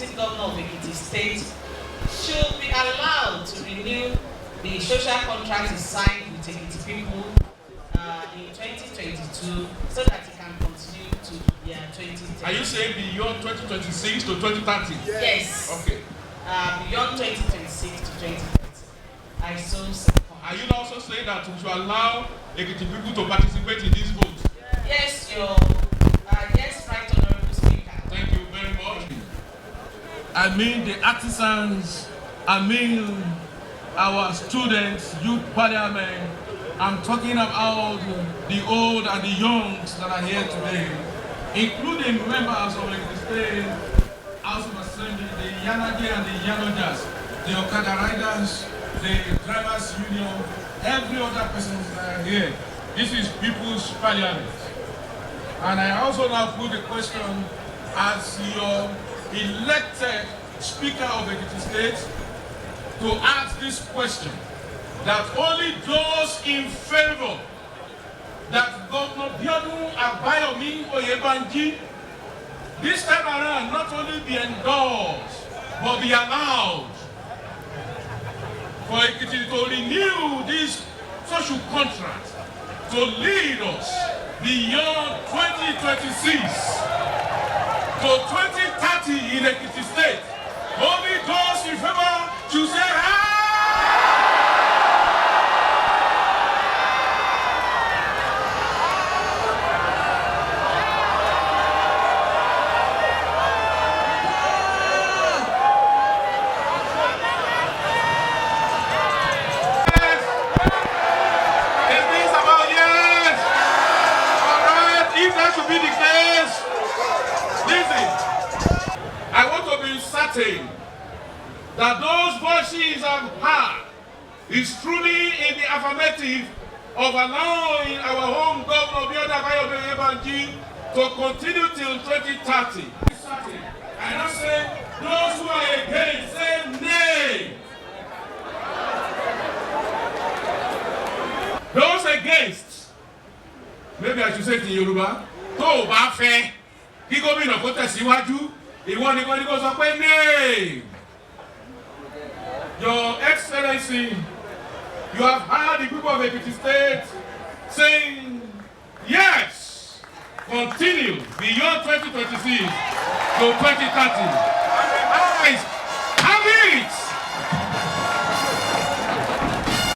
acting governor of Ekiti State should be allowed to renew the social contract he signed with Ekiti people in 2022 so that he can continue to the 2030. Are you saying beyond 2026 to 2030? Yes. Okay. Beyond 2026 to 2030. I so support. Are you also saying that we should allow Ekiti people to participate in this vote? Yes, yes, right, Honorable Speaker. Thank you very much. I mean the artisans, I mean our students, youth parliament. I'm talking about the old and the youngs that are here today, including members of the State House of Assembly, the Yanagi and the Yanojas, the Okada riders, the drivers union, every other person that are here. This is People's Parliament. And I also now put the question as your elected Speaker of Ekiti State to ask this question, that only those in favor that Governor Biodun Abayomi Oyebanji this time around not only be endorsed but be allowed for Ekiti to renew this social contract to lead us beyond 2026 to 2030 in Ekiti State. Only those in favor should say aye. I want to be certain that those voices I've heard is truly in the affirmative of allowing our home governor Biodun Abayomi to continue till 2030. I don't say those who are against say nay. Those against, maybe I should say it in Yoruba, tó bá fẹ́ kí gómìnà kó tẹ̀síwájú. Your Excellency, you have heard the people of Ekiti State saying yes, continue beyond 2026 to 2030.